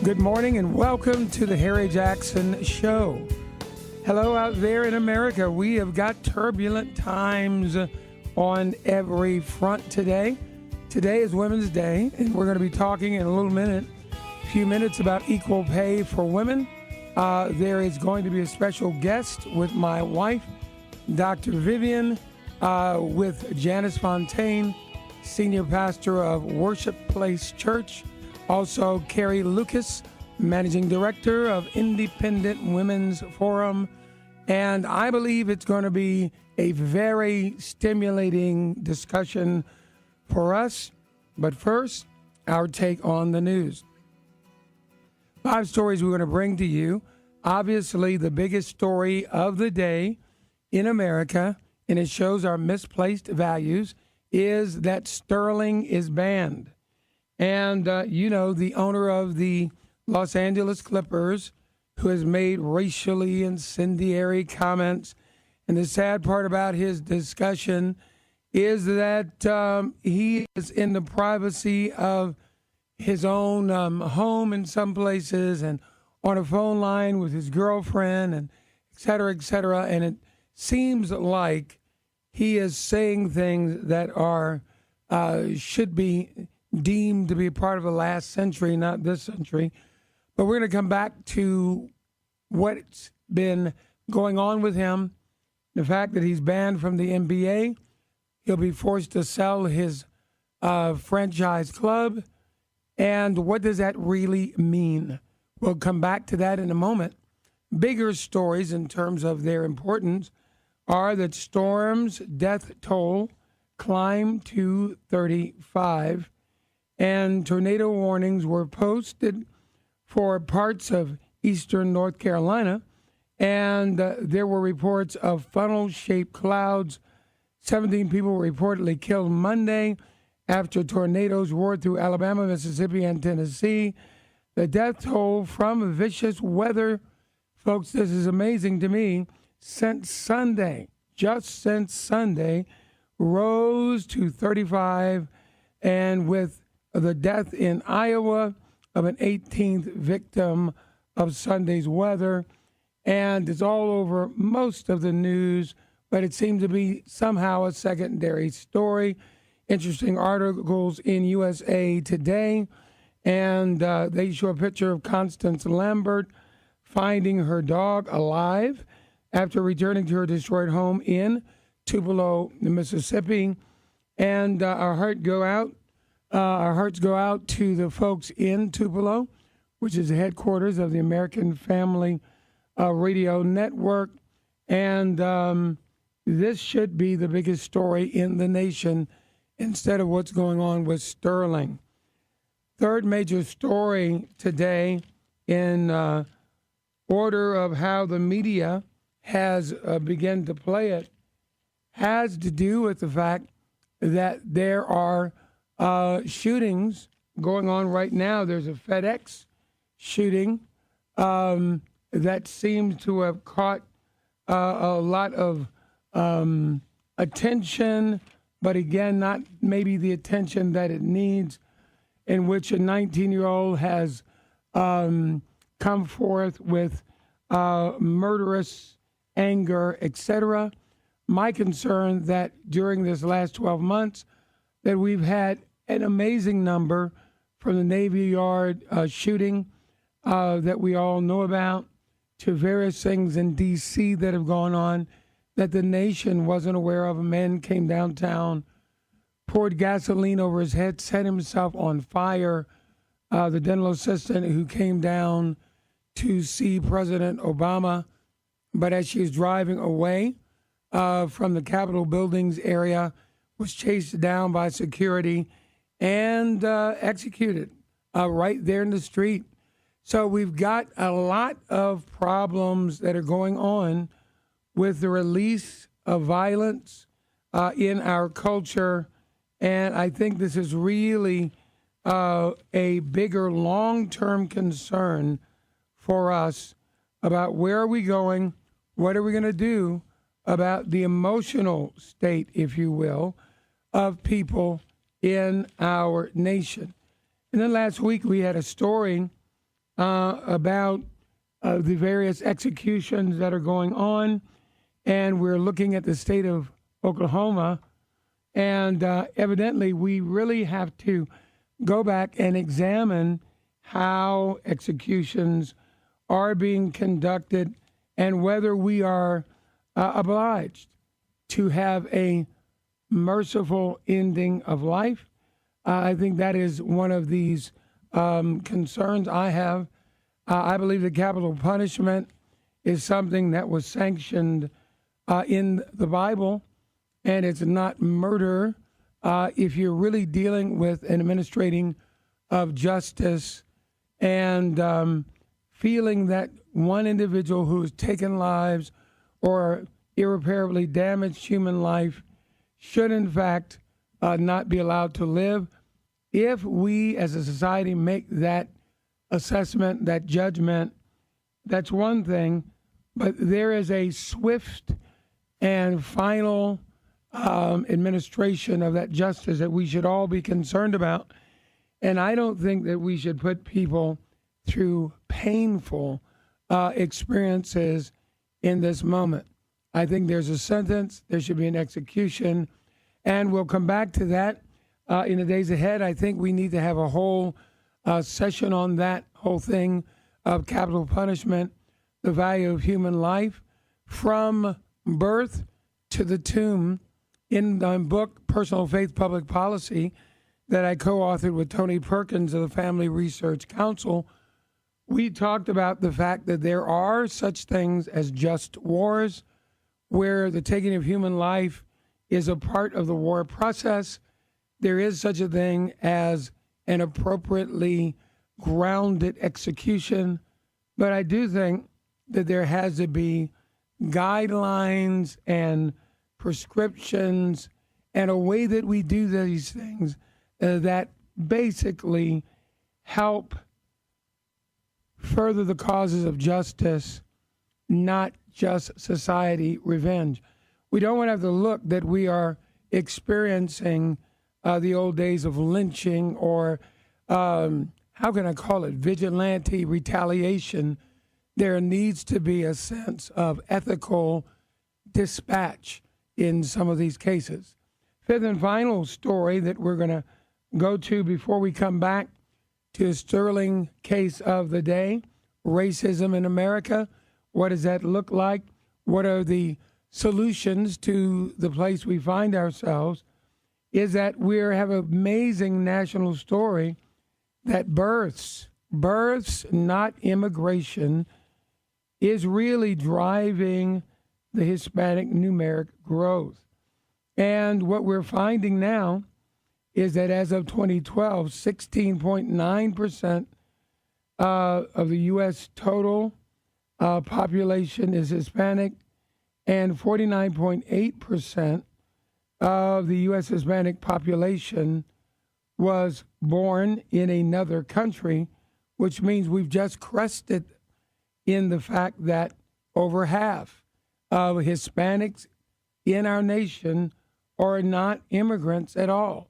Good morning and welcome to the Harry Jackson Show. Hello out there in America. We have got turbulent times on every front today. Today is Women's Day, and we're going to be talking in a few minutes about equal pay for women. There is going to be a special guest with my wife, Dr. Vivian, with Janice Fontaine, Senior Pastor of Worship Place Church. Also, Carrie Lucas, Managing Director of Independent Women's Forum. And I believe it's going to be a very stimulating discussion for us. But first, our take on the news. 5 stories we're going to bring to you. Obviously, the biggest story of the day in America, and it shows our misplaced values, is that Sterling is banned. And, the owner of the Los Angeles Clippers, who has made racially incendiary comments. And the sad part about his discussion is that he is in the privacy of his own home in some places and on a phone line with his girlfriend and et cetera, et cetera. And it seems like he is saying things that are should be deemed to be part of the last century, not this century. But we're going to come back to what's been going on with him, the fact that he's banned from the NBA. He'll be forced to sell his franchise club. And what does that really mean? We'll come back to that in a moment. Bigger stories in terms of their importance are that Storm's death toll climbed to 35. And tornado warnings were posted for parts of eastern North Carolina. And there were reports of funnel-shaped clouds. 17 people were reportedly killed Monday after tornadoes roared through Alabama, Mississippi, and Tennessee. The death toll from vicious weather, folks, this is amazing to me, since Sunday, rose to 35, and with the death in Iowa of an 18th victim of Sunday's weather. And it's all over most of the news, but it seems to be somehow a secondary story. Interesting articles in USA Today, and they show a picture of Constance Lambert finding her dog alive after returning to her destroyed home in Tupelo, Mississippi. And our hearts go out to the folks in Tupelo, which is the headquarters of the American Family Radio Network. And this should be the biggest story in the nation instead of what's going on with Sterling. Third major story today in order of how the media has begun to play it has to do with the fact that there are shootings going on right now. There's a FedEx shooting that seems to have caught a lot of attention, but again, not maybe the attention that it needs, in which a 19-year-old has come forth with murderous anger, etc. My concern that during this last 12 months that we've had an amazing number from the Navy Yard shooting that we all know about to various things in D.C. that have gone on that the nation wasn't aware of. A man came downtown, poured gasoline over his head, set himself on fire. The dental assistant who came down to see President Obama, but as she was driving away from the Capitol buildings area, was chased down by security and executed right there in the street. So we've got a lot of problems that are going on with the release of violence in our culture. And I think this is really a bigger long-term concern for us about where are we going, what are we going to do about the emotional state, if you will, of people in our nation. And then last week we had a story about the various executions that are going on. And we're looking at the state of Oklahoma. And evidently, we really have to go back and examine how executions are being conducted and whether we are obliged to have a merciful ending of life. I think that is one of these concerns I have. I believe that capital punishment is something that was sanctioned in the Bible, and it's not murder. If you're really dealing with an administrating of justice and feeling that one individual who has taken lives or irreparably damaged human life should in fact not be allowed to live, if we as a society make that assessment, that judgment, that's one thing, but there is a swift and final administration of that justice that we should all be concerned about. And I don't think that we should put people through painful experiences in this moment. I think there's a sentence, there should be an execution, and we'll come back to that in the days ahead. I think we need to have a whole session on that whole thing of capital punishment, the value of human life, from birth to the tomb. In my book, Personal Faith, Public Policy, that I co-authored with Tony Perkins of the Family Research Council, we talked about the fact that there are such things as just wars, where the taking of human life is a part of the war process. There is such a thing as an appropriately grounded execution, but I do think that there has to be guidelines and prescriptions and a way that we do these things that basically help further the causes of justice, not just society revenge. We don't want to have the look that we are experiencing the old days of lynching or, how can I call it, vigilante retaliation. There needs to be a sense of ethical dispatch in some of these cases. Fifth and final story that we're going to go to before we come back to the sterling case of the day, racism in America. What does that look like? What are the solutions to the place we find ourselves? Is that we have an amazing national story that births, not immigration, is really driving the Hispanic numeric growth. And what we're finding now is that as of 2012, 16.9% of the U.S. total population is Hispanic, and 49.8% of the U.S. Hispanic population was born in another country, which means we've just crested in the fact that over half of Hispanics in our nation are not immigrants at all.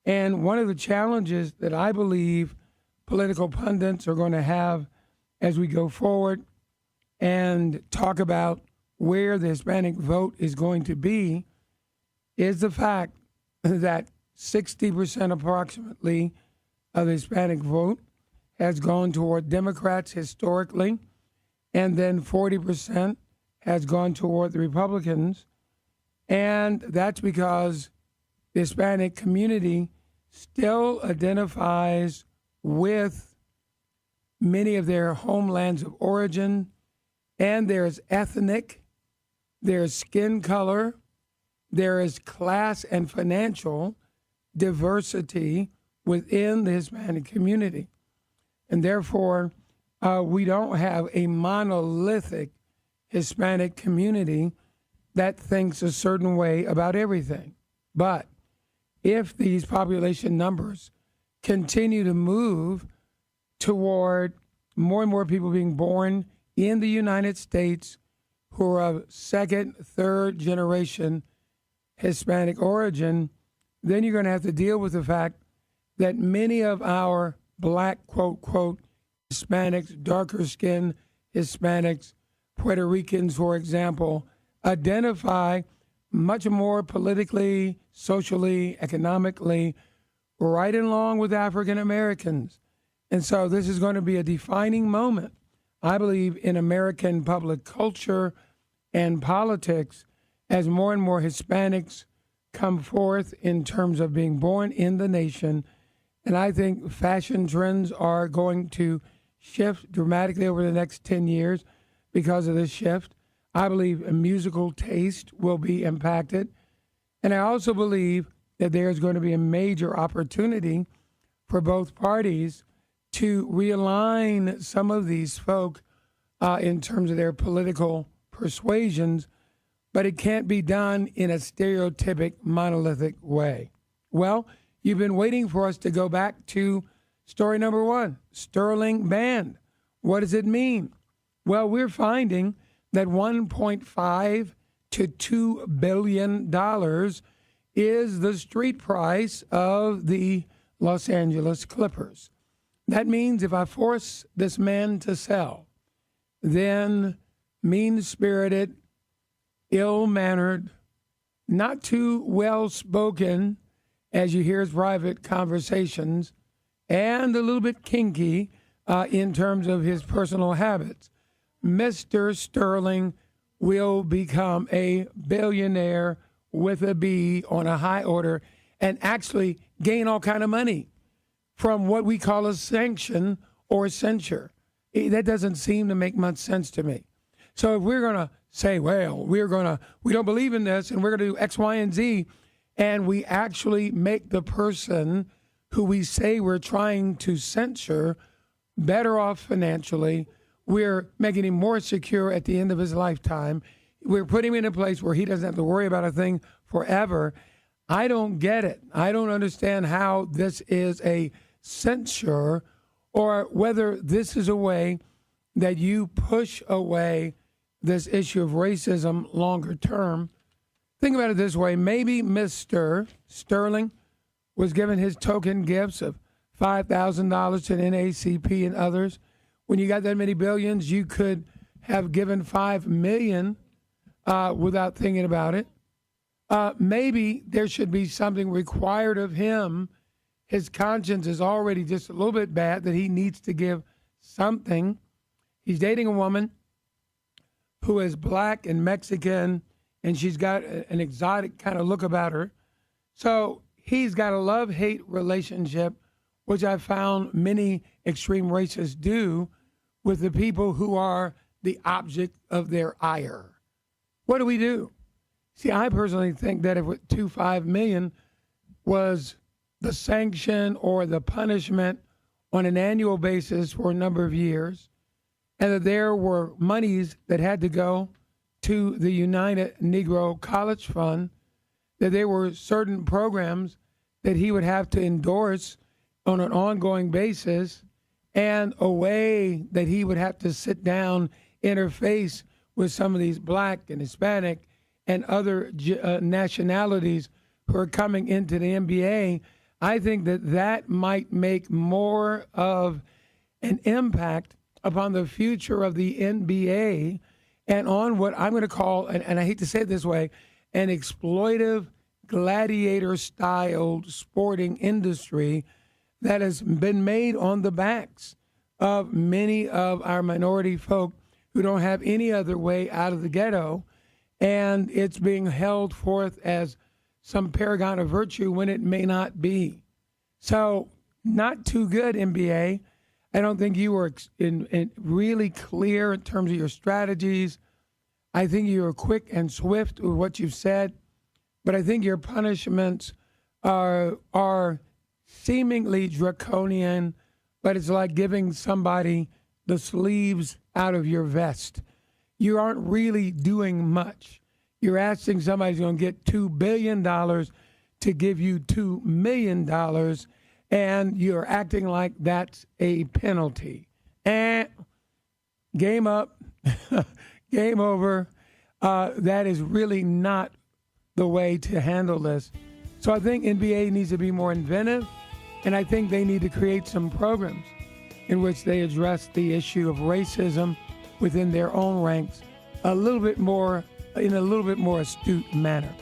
And one of the challenges that I believe political pundits are going to have as we go forward and talk about where the Hispanic vote is going to be is the fact that 60% approximately of the Hispanic vote has gone toward Democrats historically, and then 40% has gone toward the Republicans. And that's because the Hispanic community still identifies with many of their homelands of origin, and there's ethnic, there's skin color, there is class and financial diversity within the Hispanic community. And therefore, we don't have a monolithic Hispanic community that thinks a certain way about everything. But if these population numbers continue to move toward more and more people being born in the United States who are of second, third generation Hispanic origin, then you're going to have to deal with the fact that many of our black, quote, quote, Hispanics, darker skinned Hispanics, Puerto Ricans, for example, identify much more politically, socially, economically, right along with African Americans. And so this is going to be a defining moment, I believe, in American public culture and politics as more and more Hispanics come forth in terms of being born in the nation. And I think fashion trends are going to shift dramatically over the next 10 years because of this shift. I believe a musical taste will be impacted. And I also believe that there's going to be a major opportunity for both parties to realign some of these folk in terms of their political persuasions, but it can't be done in a stereotypic, monolithic way. Well, you've been waiting for us to go back to story number one, Sterling Band. What does it mean? Well, we're finding that $1.5 to $2 billion is the street price of the Los Angeles Clippers. That means if I force this man to sell, then mean-spirited, ill-mannered, not too well-spoken, as you hear his private conversations, and a little bit kinky in terms of his personal habits, Mr. Sterling will become a billionaire with a B on a high order and actually gain all kind of money from what we call a sanction or censure. That doesn't seem to make much sense to me. So if we're going to say, well, we don't believe in this and we're going to do X, Y, and Z, and we actually make the person who we say we're trying to censure better off financially, we're making him more secure at the end of his lifetime. We're putting him in a place where he doesn't have to worry about a thing forever. I don't get it. I don't understand how this is a censure or whether this is a way that you push away this issue of racism longer term. Think about it this way. Maybe Mr. Sterling was given his token gifts of $5,000 to the NAACP and others. When you got that many billions, you could have given $5 million without thinking about it. Maybe there should be something required of him. His conscience is already just a little bit bad that he needs to give something. He's dating a woman who is black and Mexican, and she's got an exotic kind of look about her. So he's got a love-hate relationship, which I found many extreme racists do with the people who are the object of their ire. What do we do? See, I personally think that if $2.5 million was the sanction or the punishment on an annual basis for a number of years, and that there were monies that had to go to the United Negro College Fund, that there were certain programs that he would have to endorse on an ongoing basis, and a way that he would have to sit down, interface with some of these black and Hispanic and other nationalities who are coming into the NBA, I think that that might make more of an impact upon the future of the NBA and on what I'm going to call, and I hate to say it this way, an exploitive, gladiator-styled sporting industry that has been made on the backs of many of our minority folk who don't have any other way out of the ghetto, and it's being held forth as some paragon of virtue when it may not be. So, not too good, NBA. I don't think you were in really clear in terms of your strategies. I think you were quick and swift with what you've said, but I think your punishments are seemingly draconian, but it's like giving somebody the sleeves out of your vest. You aren't really doing much. You're asking somebody who's going to get $2 billion to give you $2 million, and you're acting like that's a penalty. And game up, game over. That is really not the way to handle this. So I think NBA needs to be more inventive, and I think they need to create some programs in which they address the issue of racism within their own ranks in a little bit more astute manner.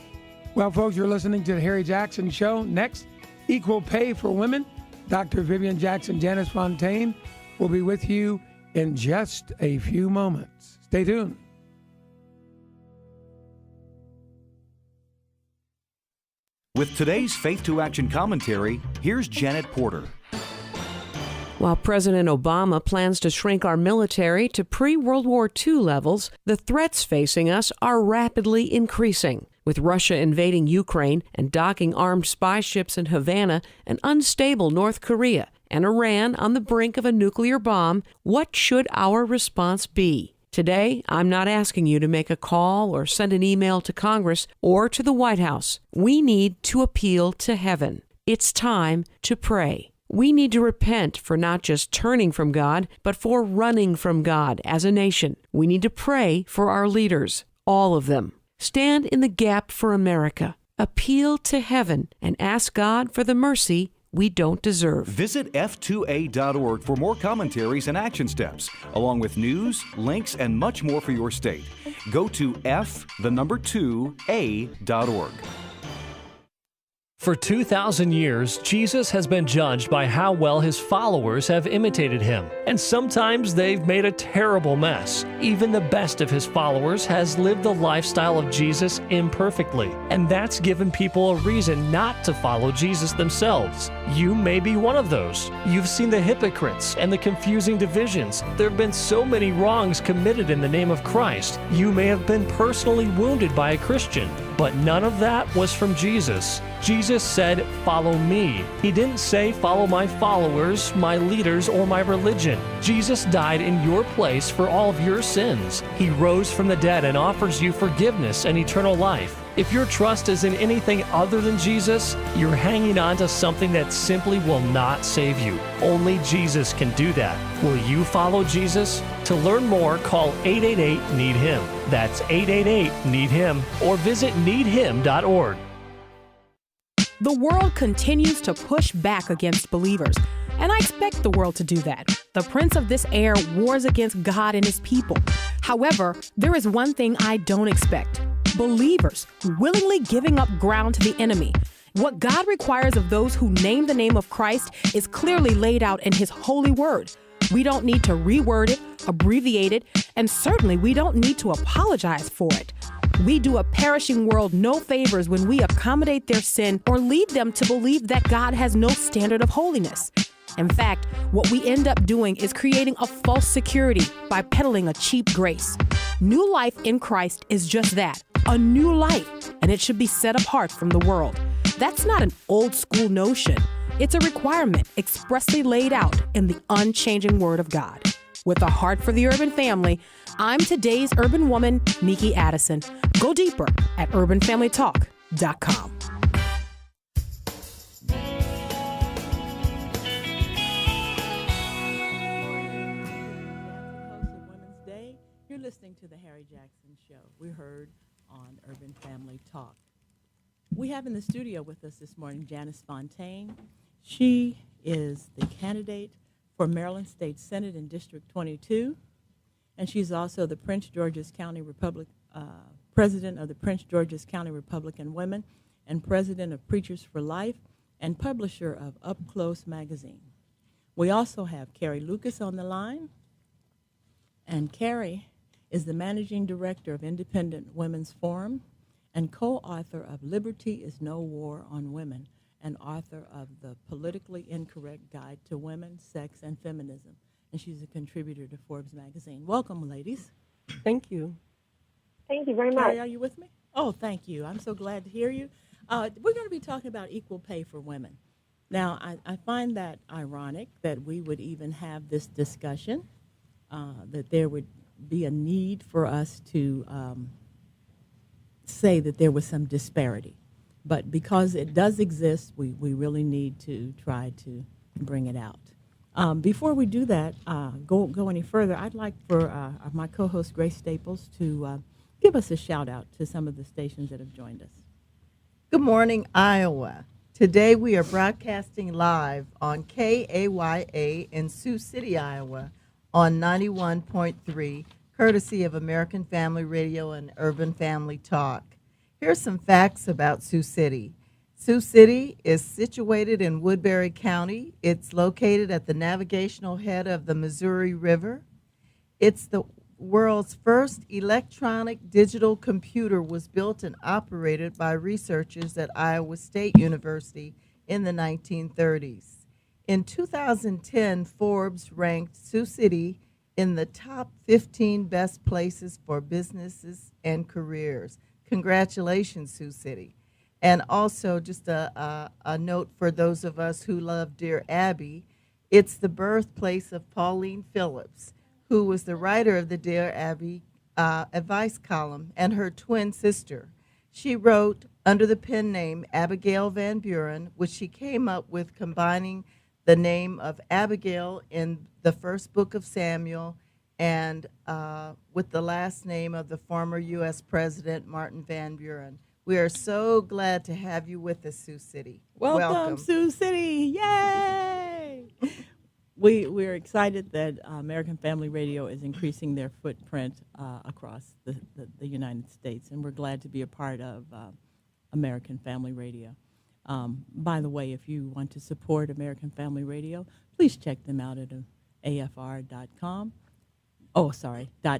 Well, folks, you're listening to the Harry Jackson Show. Next, Equal Pay for Women. Dr. Vivian Jackson, Janice Fontaine will be with you in just a few moments. Stay tuned. With today's Faith to Action commentary, here's Janet Porter. While President Obama plans to shrink our military to pre-World War II levels, the threats facing us are rapidly increasing. With Russia invading Ukraine and docking armed spy ships in Havana, an unstable North Korea, and Iran on the brink of a nuclear bomb, what should our response be? Today, I'm not asking you to make a call or send an email to Congress or to the White House. We need to appeal to heaven. It's time to pray. We need to repent for not just turning from God, but for running from God as a nation. We need to pray for our leaders, all of them. Stand in the gap for America. Appeal to heaven and ask God for the mercy we don't deserve. Visit f2a.org for more commentaries and action steps, along with news, links, and much more for your state. Go to f2a.org. For 2,000 years, Jesus has been judged by how well his followers have imitated him. And sometimes they've made a terrible mess. Even the best of his followers has lived the lifestyle of Jesus imperfectly. And that's given people a reason not to follow Jesus themselves. You may be one of those. You've seen the hypocrites and the confusing divisions. There have been so many wrongs committed in the name of Christ. You may have been personally wounded by a Christian. But none of that was from Jesus. Jesus said, "Follow me." He didn't say, "Follow my followers, my leaders, or my religion." Jesus died in your place for all of your sins. He rose from the dead and offers you forgiveness and eternal life. If your trust is in anything other than Jesus, you're hanging on to something that simply will not save you. Only Jesus can do that. Will you follow Jesus? To learn more, call 888-NEED-HIM. That's 888-NEED-HIM, or visit needhim.org. The world continues to push back against believers, and I expect the world to do that. The prince of this air wars against God and his people. However, there is one thing I don't expect: believers willingly giving up ground to the enemy. What God requires of those who name the name of Christ is clearly laid out in his holy word. We don't need to reword it, abbreviate it, and certainly we don't need to apologize for it. We do a perishing world no favors when we accommodate their sin or lead them to believe that God has no standard of holiness. In fact, what we end up doing is creating a false security by peddling a cheap grace. New life in Christ is just that, a new life, and it should be set apart from the world. That's not an old school notion. It's a requirement expressly laid out in the unchanging Word of God. With a heart for the urban family, I'm today's urban woman, Miki Addison. Go deeper at urbanfamilytalk.com. Women's Day. You're listening to the Harry Jackson Show. We heard on Urban Family Talk. We have in the studio with us this morning Janice Fontaine. She is the candidate for Maryland State Senate in District 22, and she's also the Prince George's County president of the Prince George's County Republican Women and president of Preachers for Life and publisher of Up Close magazine. We also have Carrie Lucas on the line, and Carrie is the managing director of Independent Women's Forum and co-author of Liberty is No War on Women, and author of The Politically Incorrect Guide to Women, Sex, and Feminism. And she's a contributor to Forbes magazine. Welcome, ladies. Thank you. Thank you very much. Carrie, are you with me? Oh, thank you. I'm so glad to hear you. We're going to be talking about equal pay for women. Now, I find that ironic that we would even have this discussion, that there would be a need for us to say that there was some disparity. But because it does exist, we really need to try to bring it out. Before we do that, go any further, I'd like for my co-host Grace Staples to give us a shout out to some of the stations that have joined us. Good morning, Iowa. Today we are broadcasting live on KAYA in Sioux City, Iowa on 91.3, courtesy of American Family Radio and Urban Family Talk. Here's some facts about Sioux City. Sioux City is situated in Woodbury County. It's located at the navigational head of the Missouri River. It's the world's first electronic digital computer was built and operated by researchers at Iowa State University in the 1930s. In 2010, Forbes ranked Sioux City in the top 15 best places for businesses and careers. Congratulations, Sioux City. And also, just a note for those of us who love Dear Abby, it's the birthplace of Pauline Phillips, who was the writer of the Dear Abby advice column, and her twin sister. She wrote under the pen name Abigail Van Buren, which she came up with combining the name of Abigail in the first book of Samuel and with the last name of the former U.S. President Martin Van Buren. We are so glad to have you with us, Sioux City. Welcome. Sioux City. Yay! We're excited that American Family Radio is increasing their footprint across the United States, and we're glad to be a part of American Family Radio. By the way, if you want to support American Family Radio, please check them out at afr.com.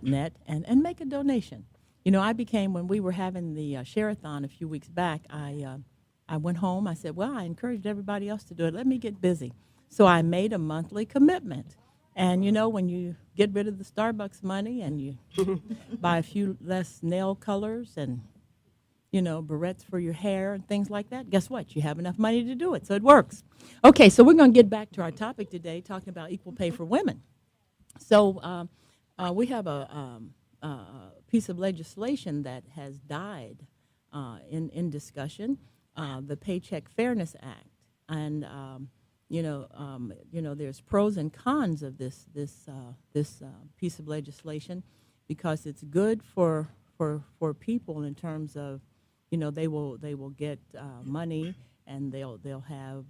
.net, and make a donation. You know, when we were having the share-a-thon a few weeks back, I went home. I said, well, I encouraged everybody else to do it. Let me get busy. So I made a monthly commitment. And, you know, when you get rid of the Starbucks money and you buy a few less nail colors and, you know, barrettes for your hair and things like that, guess what? You have enough money to do it, so it works. Okay, so we're going to get back to our topic today, talking about equal pay for women. So we have a piece of legislation that has died in discussion, the Paycheck Fairness Act, and there's pros and cons of this piece of legislation because it's good for people in terms of, you know, they will get money and they'll have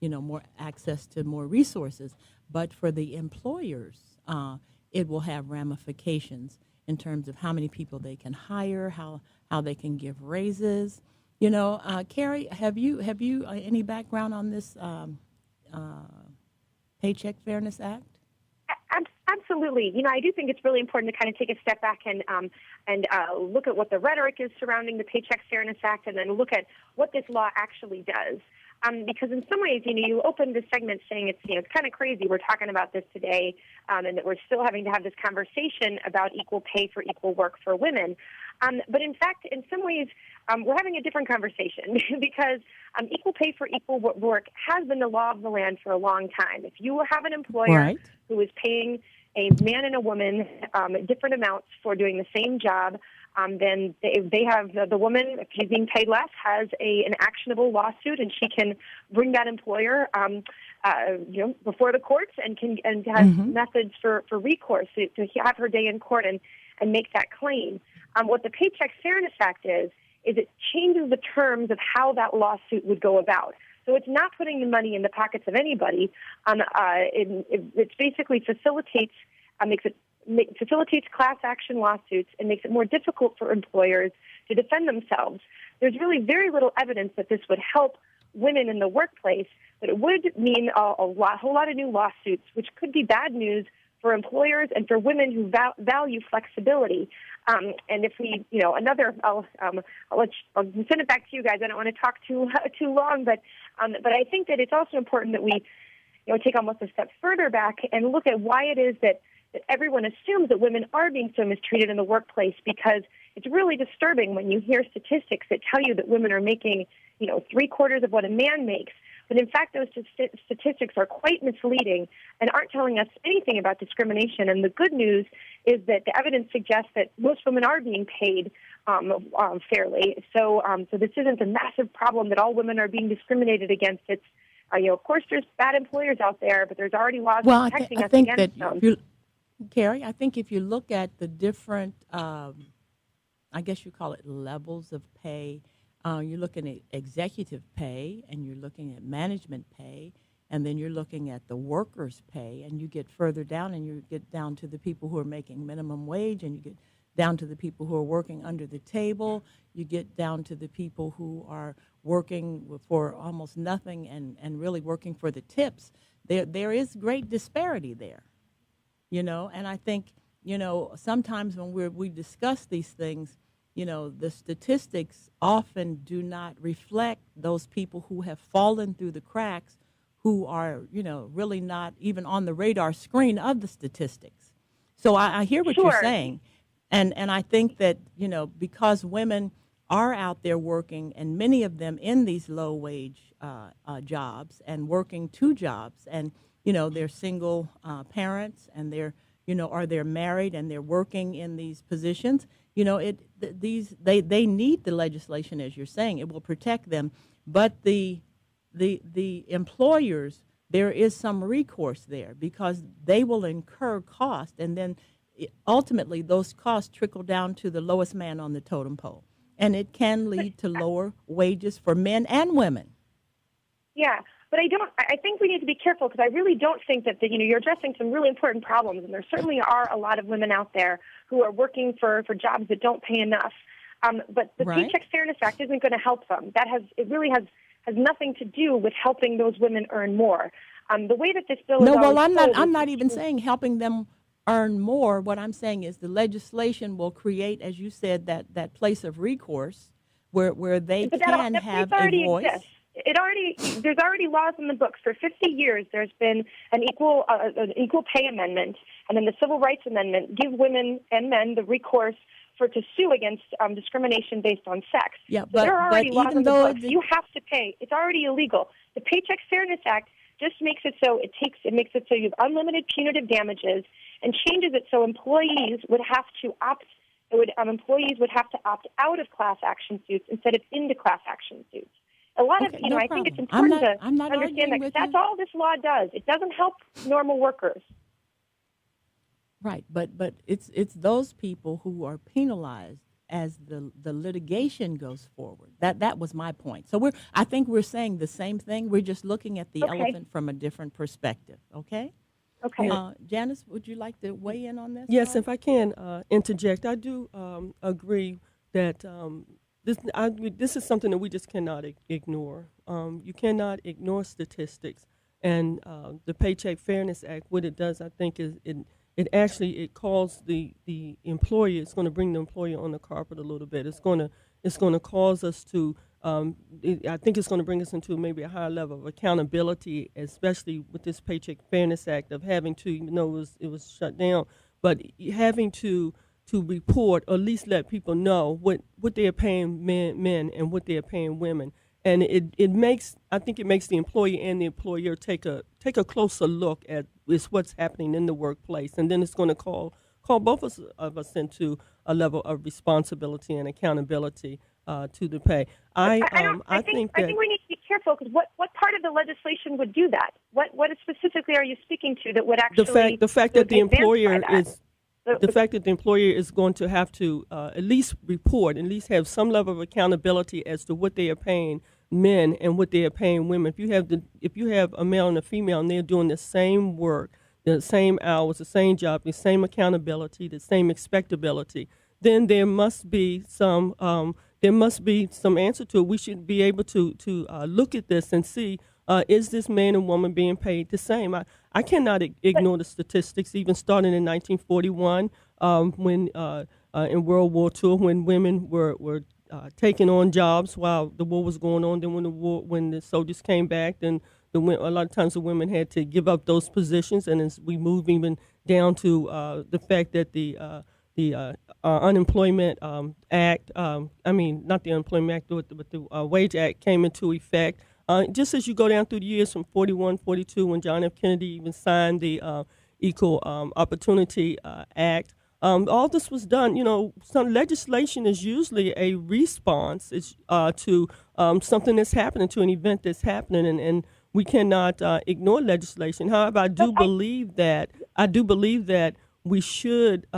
more access to more resources, but for the employers, it will have ramifications in terms of how many people they can hire, how they can give raises. You know, Carrie, have you any background on this Paycheck Fairness Act? Absolutely. You know, I do think it's really important to kind of take a step back and look at what the rhetoric is surrounding the Paycheck Fairness Act, and then look at what this law actually does. Because in some ways, you know, you opened this segment saying it's kind of crazy we're talking about this today, and that we're still having to have this conversation about equal pay for equal work for women. But in fact, in some ways, we're having a different conversation because equal pay for equal work has been the law of the land for a long time. If you have an employer who is paying a man and a woman different amounts for doing the same job, then they have the woman, if she's being paid less, has an actionable lawsuit, and she can bring that employer, before the courts, and has methods for recourse to have her day in court and make that claim. What the Paycheck Fairness Act is it changes the terms of how that lawsuit would go about. So it's not putting the money in the pockets of anybody. It basically facilitates class action lawsuits and makes it more difficult for employers to defend themselves. There's really very little evidence that this would help women in the workplace, but it would mean a whole lot of new lawsuits, which could be bad news for employers and for women who value flexibility. And if we, I'll send it back to you guys. I don't want to talk too long, but I think that it's also important that we, take almost a step further back and look at why it is that everyone assumes that women are being so mistreated in the workplace, because it's really disturbing when you hear statistics that tell you that women are making, 3/4 of what a man makes. But in fact, those statistics are quite misleading and aren't telling us anything about discrimination. And the good news is that the evidence suggests that most women are being paid fairly. So this isn't a massive problem that all women are being discriminated against. It's, of course, there's bad employers out there, but there's already laws protecting us against them. Carrie, I think if you look at the different, I guess you call it levels of pay You're looking at executive pay, and you're looking at management pay, and then you're looking at the workers' pay, and you get further down, and you get down to the people who are making minimum wage, and you get down to the people who are working under the table. You get down to the people who are working for almost nothing and really working for the tips. There is great disparity there, and I think, sometimes when we discuss these things, the statistics often do not reflect those people who have fallen through the cracks, who are, really not even on the radar screen of the statistics. So I hear what you're saying. And I think that, because women are out there working, and many of them in these low-wage jobs and working two jobs, and, they're single parents, and they're, or they're married and they're working in these positions, they need the legislation, as you're saying. It will protect them. But the employers, there is some recourse there, because they will incur cost, and then ultimately those costs trickle down to the lowest man on the totem pole, and it can lead to lower wages for men and women. Yeah, but I think we need to be careful, because I really don't think that you're addressing some really important problems, and there certainly are a lot of women out there who are working for jobs that don't pay enough. But the Paycheck Fairness Act isn't going to help them. It really has nothing to do with helping those women earn more. The way that this bill is I'm not even saying helping them earn more. What I'm saying is the legislation will create, as you said, that place of recourse where they can have a voice. Exists. There's already laws in the books. For 50 years, there's been an equal pay amendment, and then the Civil Rights Amendment give women and men the recourse to sue against discrimination based on sex. Yeah, so there are already laws in the books. You have to pay. It's already illegal. The Paycheck Fairness Act just makes it so makes it so you have unlimited punitive damages, and changes it so employees would have to opt out of class action suits instead of into class action suits. A lot of I think it's important to understand that that's all this law does. It doesn't help normal workers. Right, but it's those people who are penalized as the litigation goes forward. That was my point. So I think we're saying the same thing. We're just looking at the elephant from a different perspective. Okay. Okay. Janice, would you like to weigh in on this? Yes, if I can interject, I do agree that this is something that we just cannot ignore. You cannot ignore statistics, and the Paycheck Fairness Act. What it does, I think, is it calls the employer. It's going to bring the employer on the carpet a little bit. It's going to cause us to. I think it's going to bring us into maybe a higher level of accountability, especially with this Paycheck Fairness Act of having to, even though it was shut down, but having to report, or at least let people know what they are paying men and what they are paying women. And I think it makes the employee and the employer take a closer look at what's happening in the workplace, and then it's going to call both of us into a level of responsibility and accountability to the pay. I think we need to be careful, because what part of the legislation would do that? What specifically are you speaking to that would actually the fact that the employer is. The fact that the employer is going to have to at least report, at least have some level of accountability as to what they are paying men and what they are paying women. If you have a male and a female and they're doing the same work, the same hours, the same job, the same accountability, the same expectability, then there must be some answer to it. We should be able to look at this and see, is this man and woman being paid the same? I cannot ignore the statistics, even starting in 1941, when in World War II, when women were taking on jobs while the war was going on. Then when the soldiers came back, then a lot of times the women had to give up those positions. And as we move even down to the fact that the Unemployment Act, not the Unemployment Act, but the Wage Act came into effect. Just as you go down through the years from 41, 42, when John F. Kennedy even signed the Equal Opportunity Act, all this was done. Some legislation is usually a response to something that's happening, to an event that's happening, and we cannot ignore legislation. However, I do believe that we should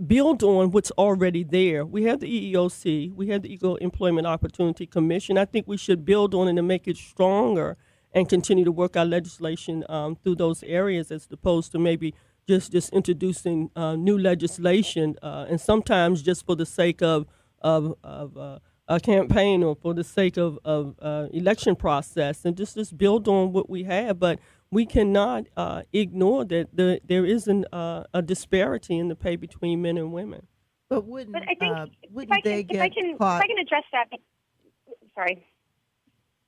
build on what's already there. We have the EEOC, we have the Equal Employment Opportunity Commission. I think we should build on it and make it stronger and continue to work our legislation through those areas, as opposed to maybe just introducing new legislation, and sometimes just for the sake of a campaign or for the sake of election process, and just build on what we have. But we cannot ignore that there is a disparity in the pay between men and women. But wouldn't But I think wouldn't they get if caught? I can address that. Sorry.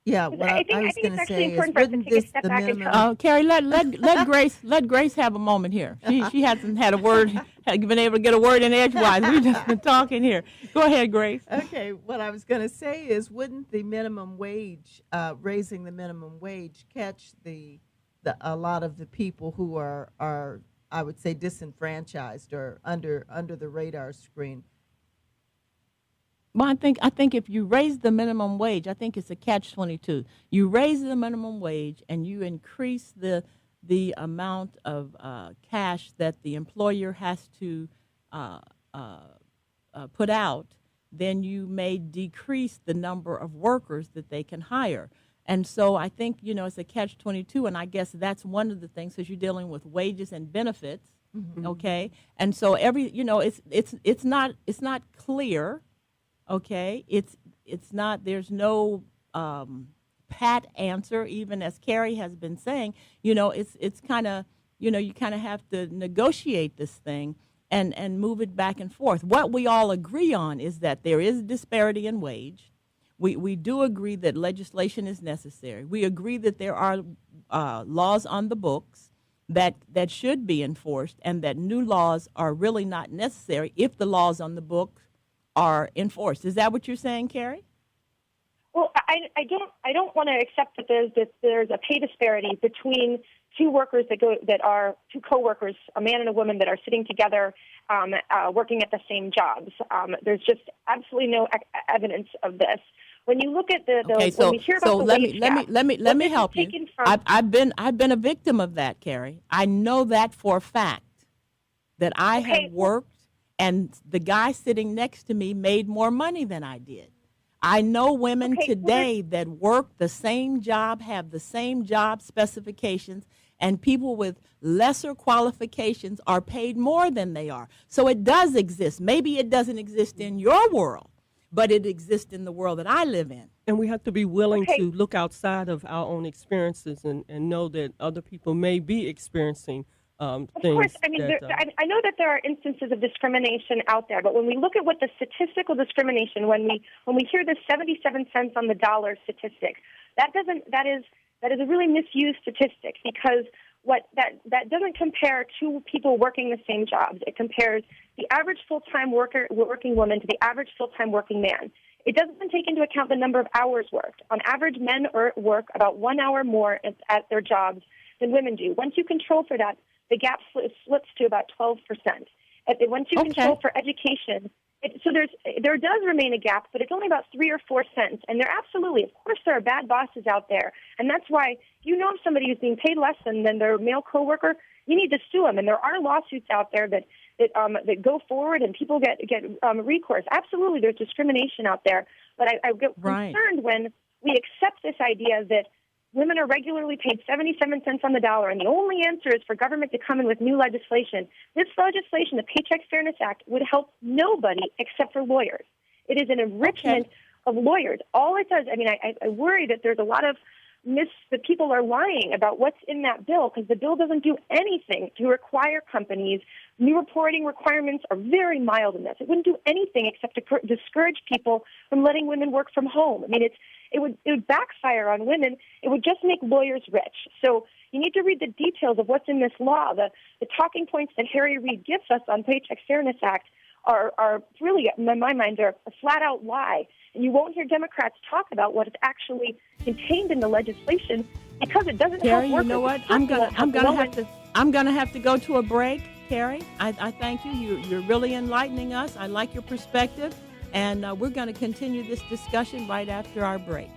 Yeah, what I was going to say is, wouldn't this the minimum? Carrie, let Grace have a moment here. She hasn't had a word, been able to get a word in edgewise. We've just been talking here. Go ahead, Grace. Okay, what I was going to say is, wouldn't the minimum wage, raising the minimum wage, catch a lot of the people who are I would say disenfranchised or under the radar screen? Well, I think if you raise the minimum wage, I think it's a catch-22. You raise the minimum wage and you increase the amount of cash that the employer has to put out, then you may decrease the number of workers that they can hire. And so I think, it's a catch-22, and I guess that's one of the things, because you're dealing with wages and benefits, okay? And so it's not clear. Okay, it's not. There's no pat answer. Even as Carrie has been saying, it's kind of, you kind of have to negotiate this thing and move it back and forth. What we all agree on is that there is a disparity in wage. We do agree that legislation is necessary. We agree that there are laws on the books that should be enforced, and that new laws are really not necessary if the laws on the books are enforced. Is that what you're saying, Carrie? Well, I don't want to accept that there's a pay disparity between two workers that are two coworkers, a man and a woman, that are sitting together working at the same jobs. There's just absolutely no evidence of this. When you look at when we hear about the wage gap, let me help you. I've been a victim of that, Carrie. I know that for a fact, that I have worked, and the guy sitting next to me made more money than I did. I know women today that work the same job, have the same job specifications, and people with lesser qualifications are paid more than they are. So it does exist. Maybe it doesn't exist in your world, but it exists in the world that I live in. And we have to be willing to look outside of our own experiences and know that other people may be experiencing Of course, I mean, I know that there are instances of discrimination out there, but when we look at what the statistical discrimination, when we hear the 77 cents on the dollar statistic, that is a really misused statistic, because that doesn't compare two people working the same jobs. It compares the average full-time working woman to the average full-time working man. It doesn't take into account the number of hours worked. On average, men work about 1 hour more at their jobs than women do. Once you control for that, the gap slips to about 12%. Once you control for education, there does remain a gap, but it's only about 3 or 4 cents. And of course, there are bad bosses out there, and that's why if somebody is being paid less than their male coworker, you need to sue them. And there are lawsuits out there that go forward, and people get recourse. Absolutely, there's discrimination out there, but I get concerned when we accept this idea that women are regularly paid 77 cents on the dollar, and the only answer is for government to come in with new legislation. This legislation, the Paycheck Fairness Act, would help nobody except for lawyers. It is an enrichment of lawyers. All it does, I worry that there's a lot of that people are lying about what's in that bill, because the bill doesn't do anything to require companies. New reporting requirements are very mild in this. It wouldn't do anything except to discourage people from letting women work from home. It would backfire on women. It would just make lawyers rich. So you need to read the details of what's in this law. The talking points that Harry Reid gives us on Paycheck Fairness Act are really, in my mind, are a flat-out lie. And you won't hear Democrats talk about what is actually contained in the legislation, because it doesn't help workers. You know what? I'm gonna have to go to a break, Carrie. I thank you. You're really enlightening us. I like your perspective. And we're going to continue this discussion right after our break.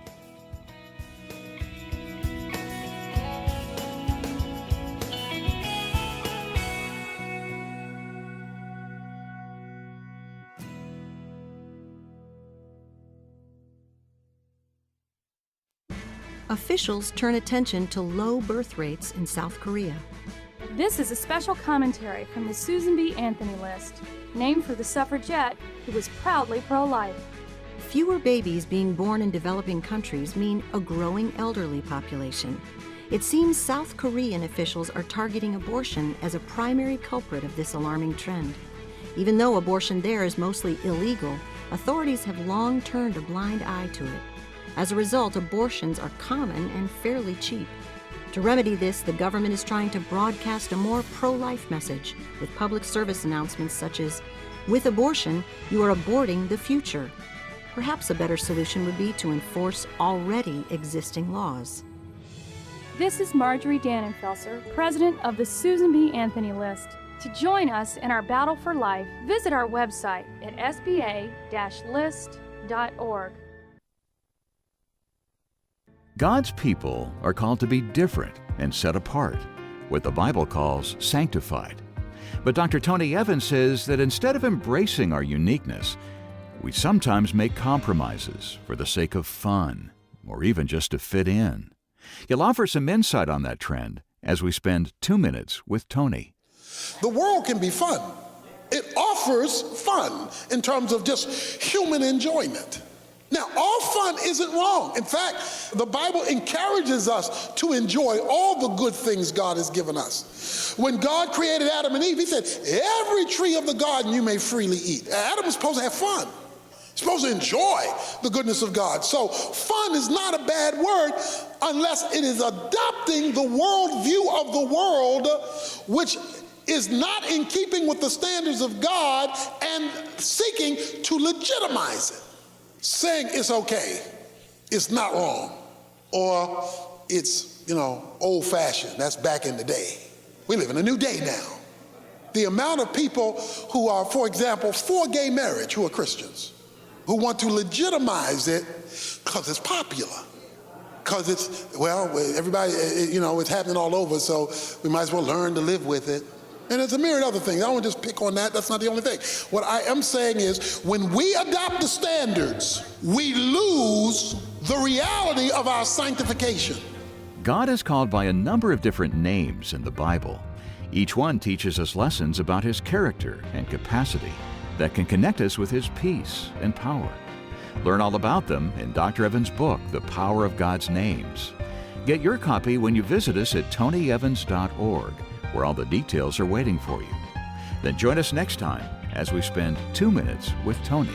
officials turn attention to low birth rates in South Korea. This is a special commentary from the Susan B. Anthony List, named for the suffragette who was proudly pro-life. Fewer babies being born in developing countries mean a growing elderly population. It seems South Korean officials are targeting abortion as a primary culprit of this alarming trend. Even though abortion there is mostly illegal, authorities have long turned a blind eye to it. As a result, abortions are common and fairly cheap. To remedy this, the government is trying to broadcast a more pro-life message with public service announcements such as, "With abortion, you are aborting the future." Perhaps a better solution would be to enforce already existing laws. This is Marjorie Dannenfelser, president of the Susan B. Anthony List. To join us in our battle for life, visit our website at sba-list.org. God's people are called to be different and set apart, what the Bible calls sanctified. But Dr. Tony Evans says that instead of embracing our uniqueness, we sometimes make compromises for the sake of fun, or even just to fit in. He'll offer some insight on that trend as we spend 2 minutes with Tony. The world can be fun. It offers fun in terms of just human enjoyment. Now, all fun isn't wrong. In fact, the Bible encourages us to enjoy all the good things God has given us. When God created Adam and Eve, he said, every tree of the garden you may freely eat. Adam was supposed to have fun. He's supposed to enjoy the goodness of God. So fun is not a bad word unless it is adopting the worldview of the world, which is not in keeping with the standards of God and seeking to legitimize it. Saying it's okay, it's not wrong, or it's, old-fashioned. That's back in the day. We live in a new day now. The amount of people who are, for example, for gay marriage, who are Christians, who want to legitimize it because it's popular, because it's, everybody, it's happening all over, so we might as well learn to live with it. And there's a myriad of other things. I don't want to just pick on that. That's not the only thing. What I am saying is when we adopt the standards, we lose the reality of our sanctification. God is called by a number of different names in the Bible. Each one teaches us lessons about His character and capacity that can connect us with His peace and power. Learn all about them in Dr. Evans' book, The Power of God's Names. Get your copy when you visit us at tonyevans.org. where all the details are waiting for you. Then join us next time as we spend 2 minutes with Tony.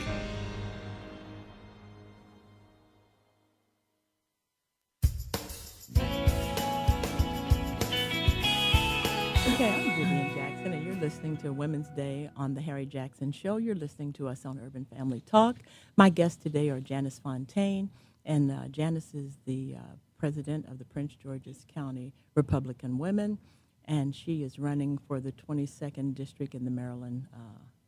Okay, I'm Vivian Jackson, and you're listening to Women's Day on The Harry Jackson Show. You're listening to us on Urban Family Talk. My guests today are Janice Fontaine, and Janice is the president of the Prince George's County Republican Women, and she is running for the 22nd District in the Maryland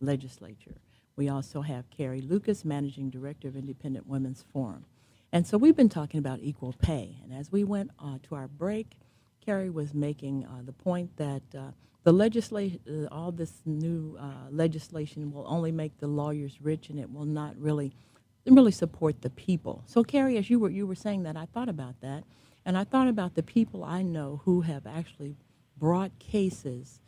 legislature. We also have Carrie Lucas, Managing Director of Independent Women's Forum. And so we've been talking about equal pay. And as we went to our break, Carrie was making the point that all this new legislation will only make the lawyers rich, and it will not really support the people. So Carrie, as you were saying that, I thought about that. And I thought about the people I know who have actually brought cases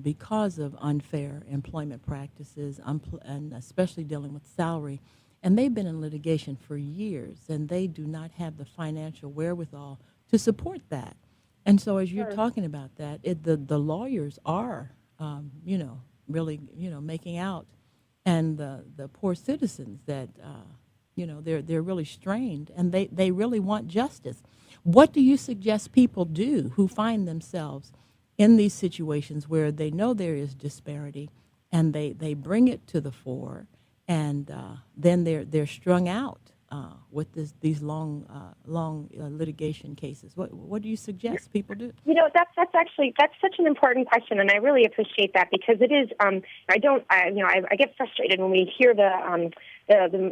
because of unfair employment practices, and especially dealing with salary. And they've been in litigation for years, and they do not have the financial wherewithal to support that. And so as you're talking about that, the lawyers are, really, making out. And the poor citizens that, they're really strained, and they really want justice. What do you suggest people do who find themselves in these situations where they know there is disparity, and they bring it to the fore, and then they're strung out with these long litigation cases? What do you suggest people do? That's such an important question, and I really appreciate that, because it is. I get frustrated when we hear the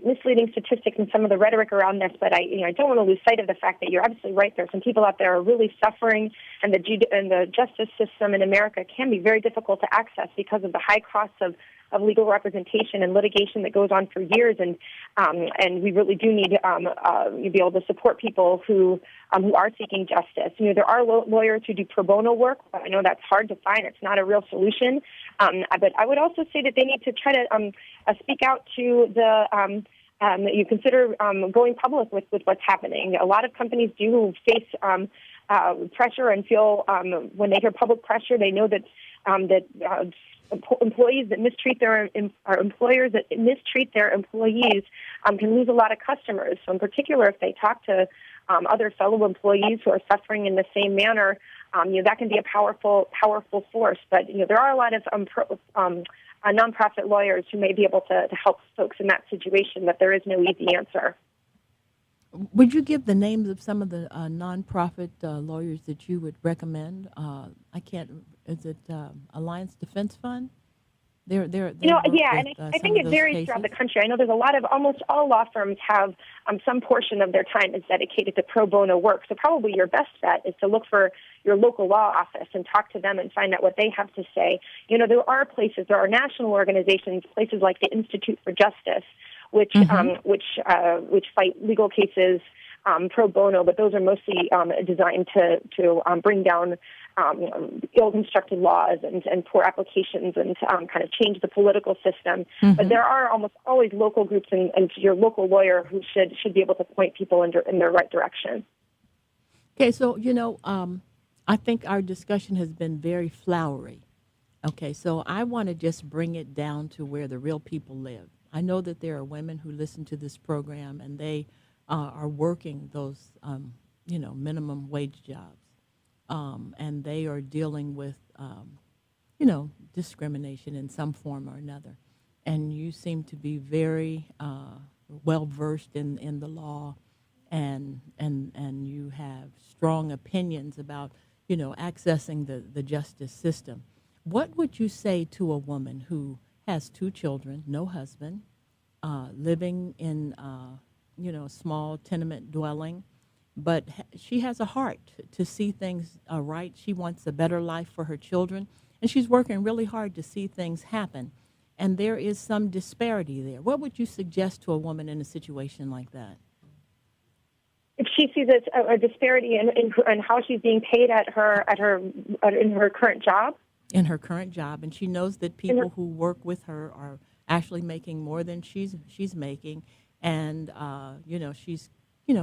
misleading statistics and some of the rhetoric around this, but I don't want to lose sight of the fact that you're absolutely right. There are some people out there who are really suffering, and the justice system in America can be very difficult to access because of the high costs of legal representation and litigation that goes on for years, and we really do need to be able to support people who are seeking justice. There are lawyers who do pro bono work, but I know that's hard to find. It's not a real solution. But I would also say that they need to try to speak out to the you consider going public with what's happening. A lot of companies do face pressure and feel when they hear public pressure, they know that employees that mistreat their employers that mistreat their employees can lose a lot of customers. So in particular, if they talk to other fellow employees who are suffering in the same manner, that can be a powerful force. But there are a lot of nonprofit lawyers who may be able to help folks in that situation, but there is no easy answer. Would you give the names of some of the nonprofit lawyers that you would recommend? Is it Alliance Defense Fund? Yeah, and I think it varies throughout the country. I know there's almost all law firms have some portion of their time is dedicated to pro bono work. So probably your best bet is to look for your local law office and talk to them and find out what they have to say. There are national organizations, places like the Institute for Justice, which fight legal cases pro bono, but those are mostly designed to bring down ill-constructed laws and poor applications and kind of change the political system. Mm-hmm. But there are almost always local groups and your local lawyer who should be able to point people in their right direction. Okay, so, I think our discussion has been very flowery. Okay, so I want to just bring it down to where the real people live. I know that there are women who listen to this program and they are working those, minimum wage jobs. And they are dealing with, discrimination in some form or another. And you seem to be very well-versed in the law, and you have strong opinions about, accessing the justice system. What would you say to a woman who has 2 children, no husband, living in, a small tenement dwelling, but she has a heart to see things right. She wants a better life for her children, and she's working really hard to see things happen. And there is some disparity there. What would you suggest to a woman in a situation like that? If she sees a disparity in how she's being paid in her current job? In her current job, and she knows that people who work with her are actually making more than she's making, and she's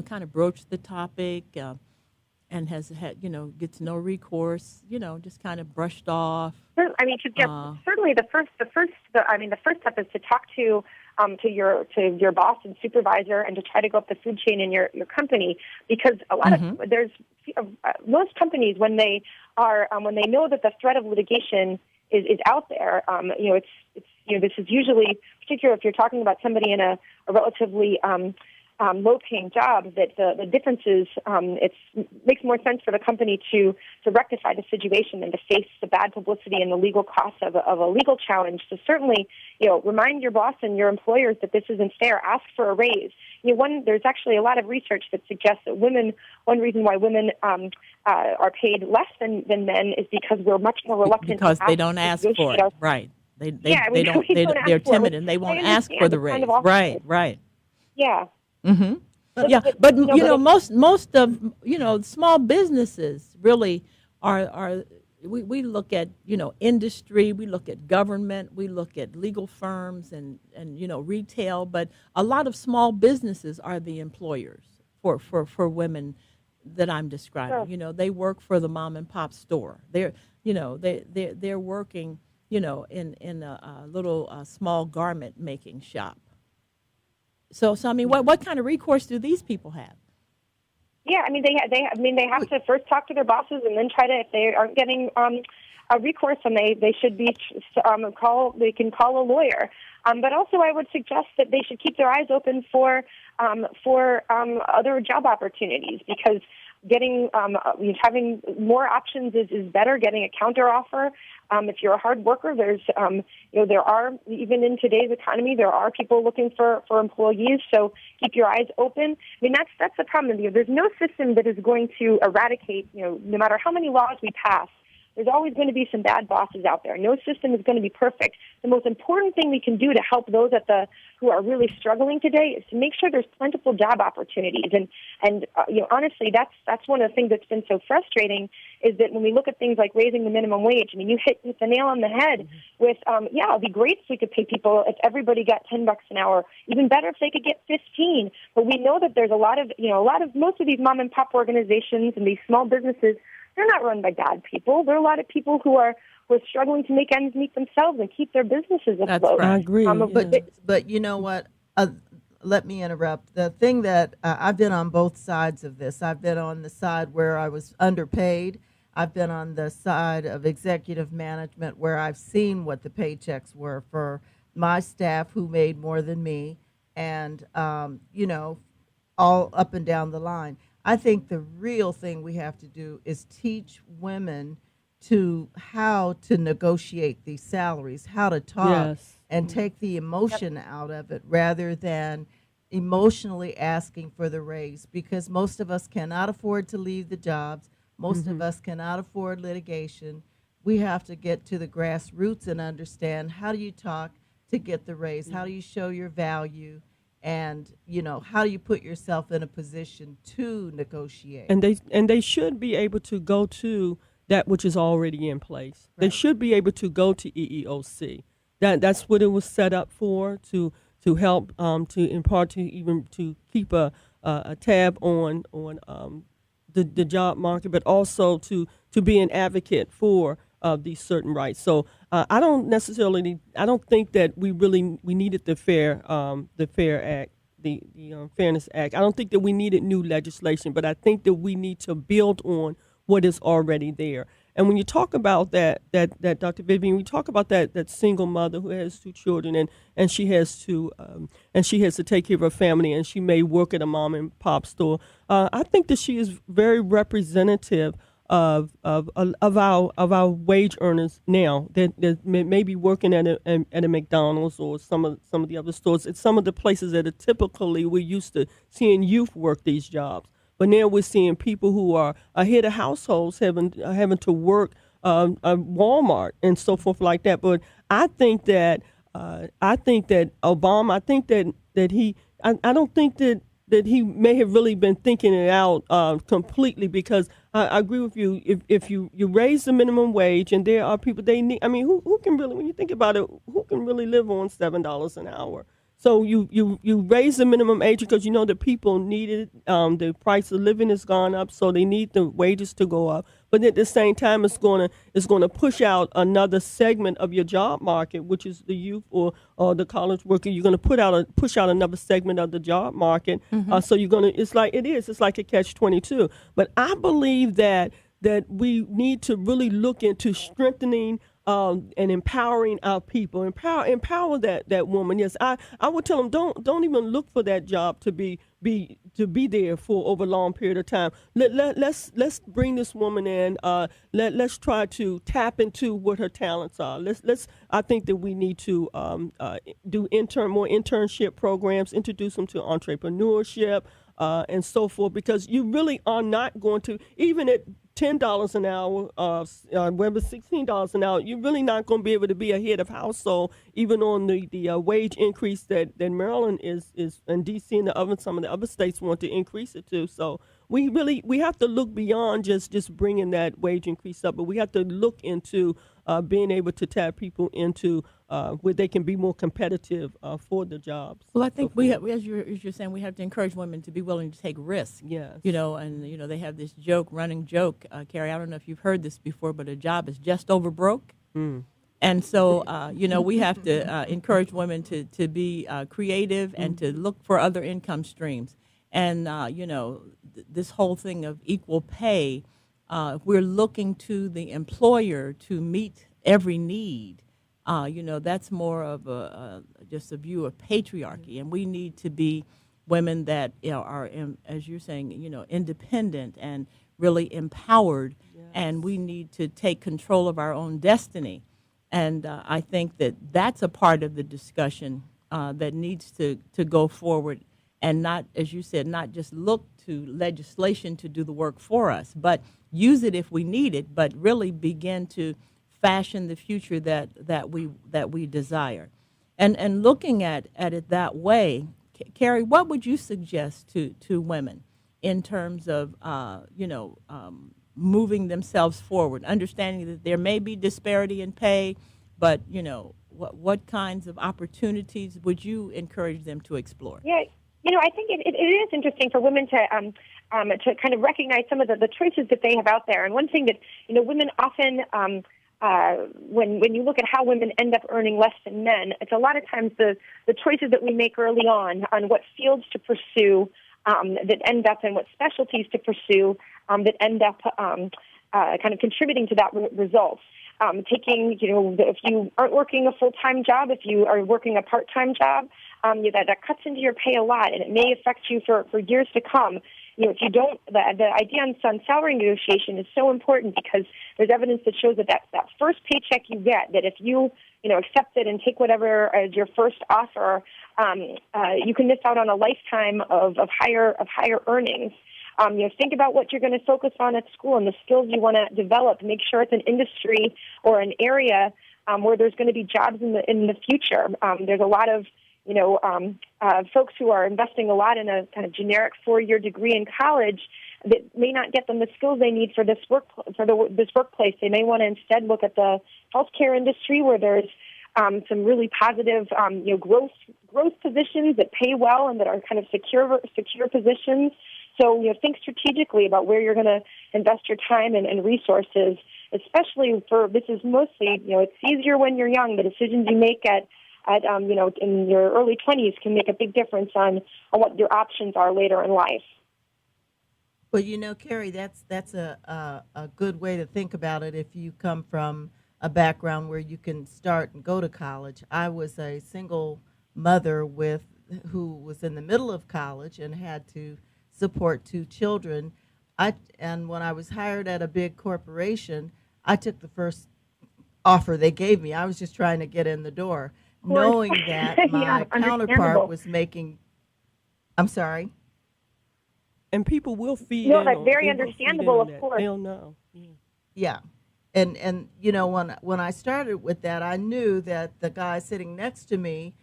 kind of broached the topic and has had, gets no recourse, just kind of brushed off. I mean, certainly the first step is to talk to your boss and supervisor and to try to go up the food chain in your company, because a lot of most companies when they know that the threat of litigation is out there, this is usually, particularly if you're talking about somebody in a relatively low-paying job, that the difference is it makes more sense for the company to rectify the situation than to face the bad publicity and the legal costs of a legal challenge. So certainly, remind your boss and your employers that this isn't fair. Ask for a raise. There's actually a lot of research that suggests that one reason why women are paid less than men is because we're much more reluctant because to they don't ask for it. Right. They're timid and they won't ask for the raise. Right. Yeah. Mm-hmm. But most of small businesses really are. We look at industry, we look at government, we look at legal firms and retail, but a lot of small businesses are the employers for women that I'm describing. Sure. They work for the mom and pop store. They're working in a little small garment making shop. So I mean, what kind of recourse do these people have? Yeah, I mean, they have to first talk to their bosses and then try to, if they aren't getting a recourse, then they should be they can call a lawyer. But also, I would suggest that they should keep their eyes open for other job opportunities, because having more options is better. Getting a counter offer. If you're a hard worker, there are, even in today's economy, there are people looking for employees. So keep your eyes open. I mean, that's the problem. There's no system that is going to eradicate, no matter how many laws we pass, There's always going to be some bad bosses out there. No system is going to be perfect. The most important thing we can do to help those who are really struggling today is to make sure there's plentiful job opportunities. And honestly, that's one of the things that's been so frustrating is that when we look at things like raising the minimum wage, I mean, you hit the nail on the head with, it'd be great if we could pay people, if everybody got $10 an hour, even better if they could get 15. But we know that there's most of these mom and pop organizations and these small businesses, they're not run by bad people. There are a lot of people who are struggling to make ends meet themselves and keep their businesses afloat. That's right. I agree. But you know what? Let me interrupt. The thing that I've been on both sides of this. I've been on the side where I was underpaid. I've been on the side of executive management where I've seen what the paychecks were for my staff who made more than me, and all up and down the line. I think the real thing we have to do is teach women to how to negotiate these salaries, how to talk, and take the emotion out of it rather than emotionally asking for the raise, because most of us cannot afford to leave the jobs. Most of us cannot afford litigation. We have to get to the grassroots and understand, how do you talk to get the raise? How do you show your value? And, how do you put yourself in a position to negotiate? And they should be able to go to that which is already in place. Right. They should be able to go to EEOC. That's what it was set up for, to help, to keep a tab on the job market, but also to be an advocate for these certain rights. So I don't think that we needed the Fair Act, the Fairness Act. I don't think that we needed new legislation, but I think that we need to build on what is already there. And when you talk about that Dr. Vivian, we talk about that single mother who has 2 children and she has to take care of her family, and she may work at a mom and pop store. I think that she is very representative of our wage earners now that may be working at a McDonald's or some of the other stores. It's some of the places that are typically we're used to seeing youth work these jobs. But now we're seeing people who are head of households having to work Walmart and so forth like that. But I think that Obama, I don't think that he may have really been thinking it out completely, because I agree with you. If you raise the minimum wage, and there are people they need. I mean, who can really, when you think about it, who can really live on $7 an hour? So you raise the minimum age because that people need it. The price of living has gone up, so they need the wages to go up. But at the same time, it's going to push out another segment of your job market, which is the youth or the college worker. You're going to push out another segment of the job market. So you're going to. It's like a catch-22. But I believe that we need to really look into strengthening and empowering our people, empower that woman. Yes, I would tell them don't even look for that job to be there for over a long period of time. Let's bring this woman in. Let's try to tap into what her talents are. I think that we need to do more internship programs, introduce them to entrepreneurship and so forth, because you really are not going to, even at $10 an hour, whether $16 an hour, you're really not going to be able to be a head of household, even on the wage increase that Maryland is and D.C. and some of the other states want to increase it to. So we have to look beyond just bringing that wage increase up, but we have to look into being able to tap people into where they can be more competitive for the jobs. Well, I think we have, as you're saying, we have to encourage women to be willing to take risks. Yes. And they have this running joke, Carrie, I don't know if you've heard this before, but a job is just over broke. And so, we have to encourage women to be creative and to look for other income streams. And, this whole thing of equal pay, we're looking to the employer to meet every need. That's more of just a view of patriarchy, and we need to be women that are, as you're saying, independent and really empowered, and we need to take control of our own destiny. And I think that's a part of the discussion that needs to go forward, and not, as you said, not just look to legislation to do the work for us, but use it if we need it, but really begin to fashion the future that we desire. And looking at it that way, Carrie, what would you suggest to women in terms of moving themselves forward, understanding that there may be disparity in pay, but what kinds of opportunities would you encourage them to explore? Yeah, I think it is interesting for women to kind of recognize some of the choices that they have out there. And one thing that women often when you look at how women end up earning less than men, it's a lot of times the choices that we make early on what fields to pursue that end up and what specialties to pursue that end up kind of contributing to that result. Taking, if you aren't working a full-time job, if you are working a part-time job, that cuts into your pay a lot, and it may affect you for years to come. If you don't, the idea on salary negotiation is so important because there's evidence that shows that first paycheck you get, that if you accept it and take whatever as your first offer, you can miss out on a lifetime of higher earnings. Think about what you're going to focus on at school and the skills you want to develop. Make sure it's an industry or an area where there's going to be jobs in the future. There's a lot of folks who are investing a lot in a kind of generic 4-year degree in college that may not get them the skills they need for this workplace. They may want to instead look at the healthcare industry where there's some really positive growth positions that pay well and that are kind of secure positions. So, think strategically about where you're going to invest your time and resources, especially this is mostly, it's easier when you're young. The decisions you make at in your early 20s can make a big difference on what your options are later in life. Well, Carrie, that's a good way to think about it if you come from a background where you can start and go to college. I was a single mother who was in the middle of college and had to support 2 children. And when I was hired at a big corporation, I took the first offer they gave me. I was just trying to get in the door, knowing that my counterpart was making. I'm sorry. And people will feed. No, that's very understandable, of course. They'll know. Yeah. And when I started with that, I knew that the guy sitting next to me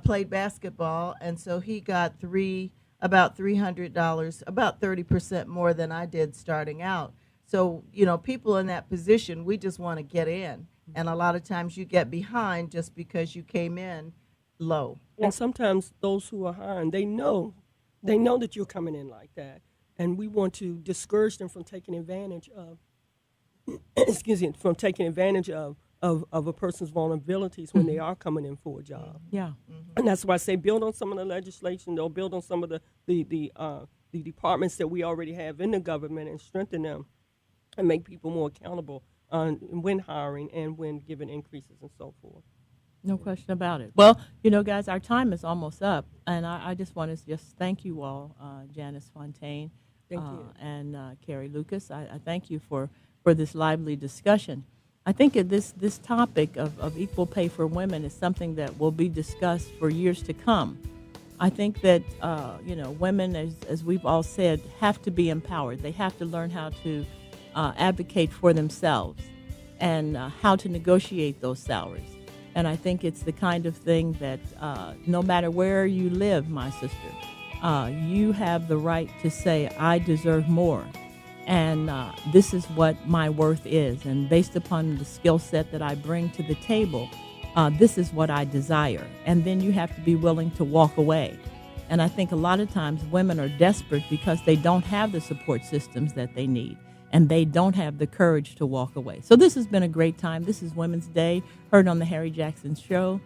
played basketball, and so he got about $300, about 30% more than I did starting out. So, people in that position, we just want to get in. And a lot of times you get behind just because you came in low. And sometimes those who are hiring, they know that you're coming in like that. And we want to discourage them from taking advantage of, of a person's vulnerabilities when they are coming in for a job. Yeah. And that's why I say build on some of the legislation, or build on some of the departments that we already have in the government and strengthen them and make people more accountable when hiring and when giving increases and so forth. No question about it. Well, guys, our time is almost up, and I just want to thank you all, Janice Fontaine and Carrie Lucas. I thank you for this lively discussion. I think this topic of equal pay for women is something that will be discussed for years to come. I think that, women, as we've all said, have to be empowered. They have to learn how to advocate for themselves and how to negotiate those salaries. And I think it's the kind of thing that no matter where you live, my sister, you have the right to say, I deserve more. And this is what my worth is. And based upon the skill set that I bring to the table, this is what I desire. And then you have to be willing to walk away. And I think a lot of times women are desperate because they don't have the support systems that they need. And they don't have the courage to walk away. So this has been a great time. This is Women's Day, heard on the Harry Jackson Show.